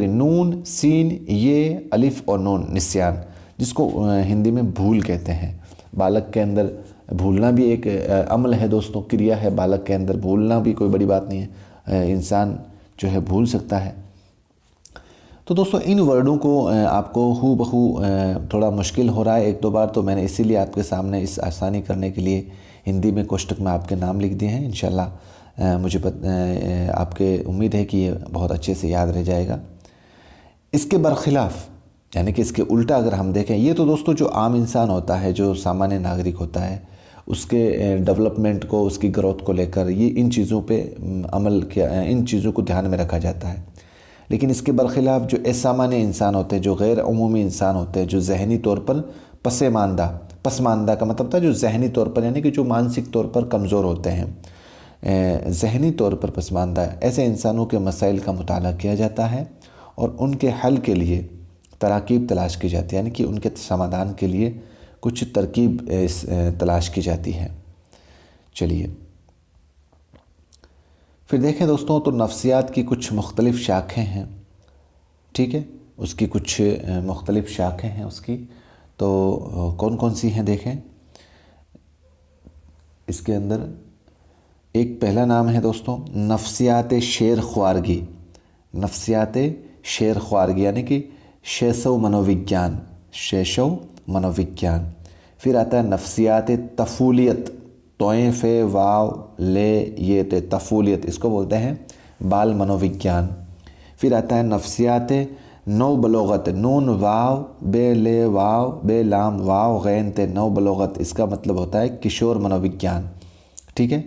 नून सीन ये अलिफ और नून, निस्यान, जिसको हिंदी में भूल कहते हैं। बालक के अंदर भूलना भी एक अमल है दोस्तों, क्रिया है। बालक के अंदर भूलना भी कोई बड़ी बात नहीं है, इंसान जो है भूल सकता है। तो दोस्तों इन वर्डों को आपको हू बहू थोड़ा मुश्किल हो रहा है एक दो बार, तो मैंने इसीलिए आपके सामने इस आसानी करने के लिए हिंदी में कोष्टक में आपके नाम लिख दिए हैं। इंशाल्लाह मुझे आपके उम्मीद है कि ये बहुत अच्छे से याद रह जाएगा। इसके बरखिलाफ़ यानी कि इसके उल्टा अगर हम देखें, ये तो दोस्तों जो आम इंसान होता है, जो सामान्य नागरिक होता है, उसके डेवलपमेंट को, उसकी ग्रोथ को लेकर ये इन चीज़ों पे अमल किया, इन चीज़ों को ध्यान में रखा जाता है। लेकिन इसके बरखिलाफ़ जो असामान्य इंसान होते हैं, जो गैर अमूमी इंसान होते हैं, जो जहनी तौर पर पसमानदा का मतलब था जो जहनी तौर पर यानी कि जो मानसिक तौर पर कमज़ोर होते हैं, जहनी तौर पर पसमानदा, ऐसे इंसानों के मसाइल का मुताला किया जाता है और उनके हल के लिए तराकीब तलाश की जाती है, यानी कि उनके समाधान के लिए कुछ तरकीब तलाश की जाती है। चलिए फिर देखें दोस्तों तो नफ्सियात की कुछ मुख्तलिफ़ शाखें हैं, ठीक है, उसकी कुछ मुख्तलिफ़ शाखें हैं उसकी। तो कौन कौन सी हैं देखें। इसके अंदर एक पहला नाम है दोस्तों नफ्सियात शेर ख्वारगी। नफ्सियात शेर ख्वारगी यानी कि शेषव मनोविज्ञान, शेषव मनोविज्ञान। फिर आता है नफ्सियात तफूलियत, तोएं फे वाव ले ये ते तफूलियत, इसको बोलते हैं बाल मनोविज्ञान। फिर आता है नफ्सियात नौ बलोगत, नून वाव बे ले वाव बे लाम वाव गैन ते नौ बलोगत, इसका मतलब होता है किशोर मनोविज्ञान, ठीक है।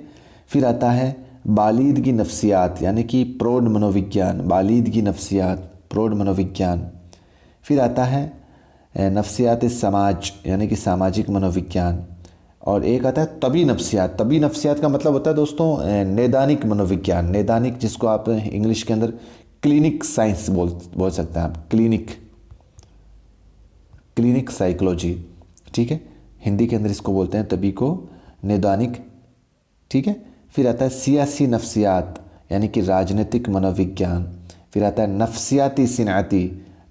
फिर आता है बालीदगी नफ्सियात यानी कि प्रौढ़ मनोविज्ञान, बालीदगी नफ्सियात, प्रौढ़ मनोविज्ञान। फिर आता है नफ्सियात समाज यानी कि सामाजिक मनोविज्ञान। और एक आता है तबी नफ्सियात। तबी नफ्सियात का मतलब होता है दोस्तों नैदानिक मनोविज्ञान, नैदानिक, जिसको आप इंग्लिश के अंदर क्लिनिक साइंस बोल सकते हैं आप, क्लिनिक साइकोलॉजी, ठीक है। हिंदी के अंदर इसको बोलते हैं तबी को नैदानिक, ठीक है। फिर आता है सियासी नफ्सियात यानी कि राजनीतिक मनोविज्ञान। फिर आता है नफ्सियाती सिनाती,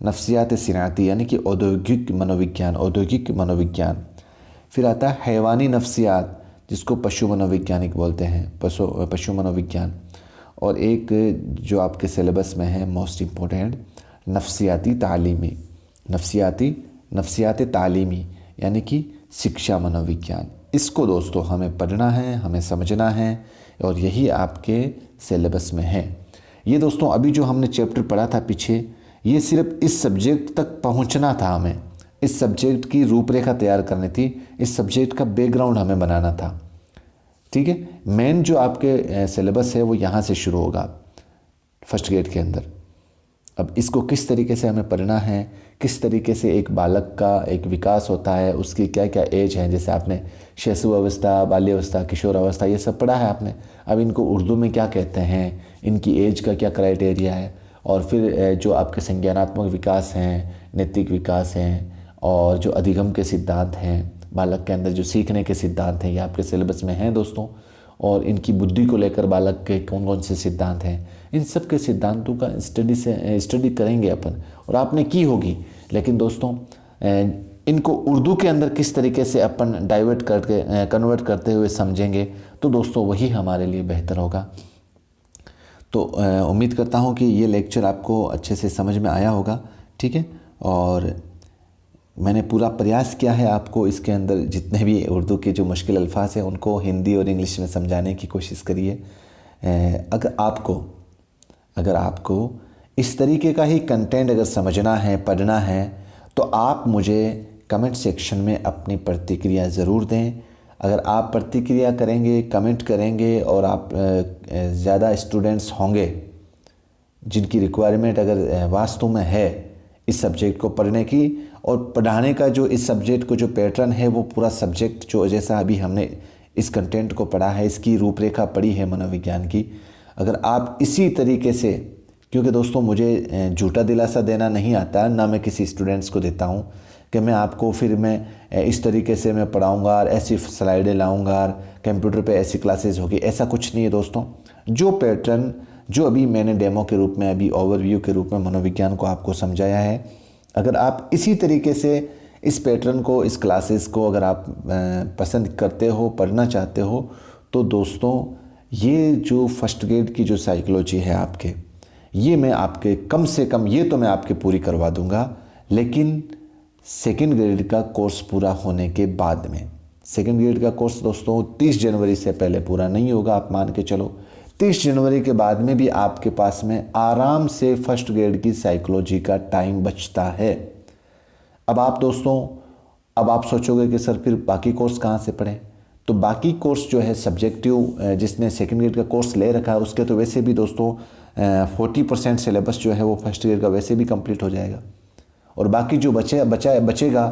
नफ्सियात सिनाती यानी कि औद्योगिक मनोविज्ञान, औद्योगिक मनोविज्ञान। फिर आता है हैवानी नफ्सियात जिसको पशु मनोवैज्ञानिक बोलते हैं, पशु मनोविज्ञान। और एक जो आपके सिलेबस में है मोस्ट इम्पोर्टेंट नफ्सियाती तालीमी, नफ्सियात तालीमी यानी कि शिक्षा मनोविज्ञान। इसको दोस्तों हमें पढ़ना है, हमें समझना है और यही आपके सिलेबस में है। ये दोस्तों अभी जो हमने चैप्टर पढ़ा था पीछे, ये सिर्फ इस सब्जेक्ट तक पहुंचना था, हमें इस सब्जेक्ट की रूपरेखा तैयार करनी थी, इस सब्जेक्ट का बैकग्राउंड हमें बनाना था, ठीक है। मेन जो आपके सिलेबस है वो यहाँ से शुरू होगा फर्स्ट ग्रेड के अंदर। अब इसको किस तरीके से हमें पढ़ना है, किस तरीके से एक बालक का एक विकास होता है, उसकी क्या क्या एज है, जैसे आपने शैशव अवस्था, बाल्यावस्था, किशोर अवस्था, ये सब पढ़ा है आपने। अब इनको उर्दू में क्या कहते हैं, इनकी एज का क्या क्राइटेरिया है, और फिर जो आपके संज्ञानात्मक विकास हैं, नैतिक विकास हैं, और जो अधिगम के सिद्धांत हैं, बालक के अंदर जो सीखने के सिद्धांत हैं, ये आपके सिलेबस में हैं दोस्तों। और इनकी बुद्धि को लेकर बालक के कौन कौन से सिद्धांत हैं, इन सब के सिद्धांतों का स्टडी करेंगे अपन, और आपने की होगी। लेकिन दोस्तों इनको उर्दू के अंदर किस तरीके से अपन डाइवर्ट करके कन्वर्ट करते हुए समझेंगे, तो दोस्तों वही हमारे लिए बेहतर होगा। तो उम्मीद करता हूँ कि ये लेक्चर आपको अच्छे से समझ में आया होगा, ठीक है। और मैंने पूरा प्रयास किया है आपको इसके अंदर जितने भी उर्दू के जो मुश्किल अल्फाज हैं उनको हिंदी और इंग्लिश में समझाने की कोशिश करिए। अगर आपको इस तरीके का ही कंटेंट अगर समझना है, पढ़ना है, तो आप मुझे कमेंट सेक्शन में अपनी प्रतिक्रिया ज़रूर दें। अगर आप प्रतिक्रिया करेंगे, कमेंट करेंगे, और आप ज़्यादा स्टूडेंट्स होंगे जिनकी रिक्वायरमेंट अगर वास्तव में है इस सब्जेक्ट को पढ़ने की, और पढ़ाने का जो इस सब्जेक्ट को जो पैटर्न है वो पूरा सब्जेक्ट जो जैसा अभी हमने इस कंटेंट को पढ़ा है, इसकी रूपरेखा पढ़ी है मनोविज्ञान की, अगर आप इसी तरीके से, क्योंकि दोस्तों मुझे झूठा दिलासा देना नहीं आता, ना मैं किसी स्टूडेंट्स को देता हूँ कि मैं आपको फिर मैं इस तरीके से मैं पढ़ाऊँगा और ऐसी स्लाइडें लाऊँगा और कंप्यूटर पे ऐसी क्लासेस होगी, ऐसा कुछ नहीं है दोस्तों। जो पैटर्न जो अभी मैंने डेमो के रूप में, अभी ओवरव्यू के रूप में मनोविज्ञान को आपको समझाया है, अगर आप इसी तरीके से इस पैटर्न को, इस क्लासेस को अगर आप पसंद करते हो, पढ़ना चाहते हो, तो दोस्तों ये जो फर्स्ट ग्रेड की जो साइकोलॉजी है आपके, ये मैं आपके कम से कम ये तो मैं आपके पूरी करवा दूंगा, लेकिन सेकेंड ग्रेड का कोर्स पूरा होने के बाद में। सेकेंड ग्रेड का कोर्स दोस्तों 30 जनवरी से पहले पूरा नहीं होगा, आप मान के चलो 30 जनवरी के बाद में भी आपके पास में आराम से फर्स्ट ग्रेड की साइकोलॉजी का टाइम बचता है। अब आप दोस्तों, अब आप सोचोगे कि सर फिर बाकी कोर्स कहाँ से पढ़ें, तो बाकी कोर्स जो है सब्जेक्टिव, जिसने सेकेंड ग्रेड का कोर्स ले रखा है उसके तो वैसे भी दोस्तों 40% सिलेबस जो है वो फर्स्ट ग्रेड का वैसे भी कंप्लीट हो जाएगा, और बाकी जो बचेगा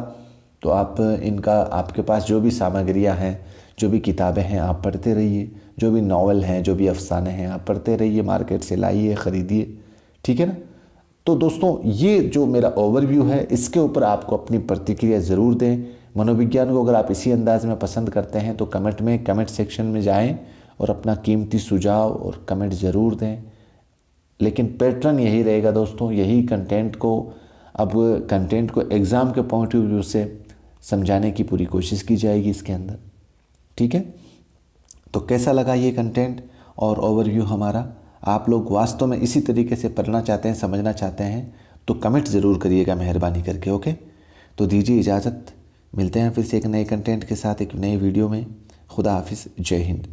तो आप इनका, आपके पास जो भी सामग्रियाँ हैं, जो भी किताबें हैं, आप पढ़ते रहिए, जो भी नावल हैं, जो भी अफसाने हैं, आप पढ़ते रहिए, मार्केट से लाइए, ख़रीदिए, ठीक है ना। तो दोस्तों ये जो मेरा ओवरव्यू है, इसके ऊपर आपको अपनी प्रतिक्रिया ज़रूर दें। मनोविज्ञान को अगर आप इसी अंदाज में पसंद करते हैं तो कमेंट सेक्शन में जाएं और अपना कीमती सुझाव और कमेंट ज़रूर दें। लेकिन पैटर्न यही रहेगा दोस्तों, यही कंटेंट को एग्ज़ाम के पॉइंट ऑफ व्यू से समझाने की पूरी कोशिश की जाएगी इसके अंदर। ठीक है, तो कैसा लगा ये कंटेंट और ओवरव्यू हमारा? आप लोग वास्तव में इसी तरीके से पढ़ना चाहते हैं, समझना चाहते हैं तो कमेंट ज़रूर करिएगा मेहरबानी करके। ओके, तो दीजिए इजाज़त, मिलते हैं फिर से एक नए कंटेंट के साथ एक नई वीडियो में। खुदा हाफिज़, जय हिंद।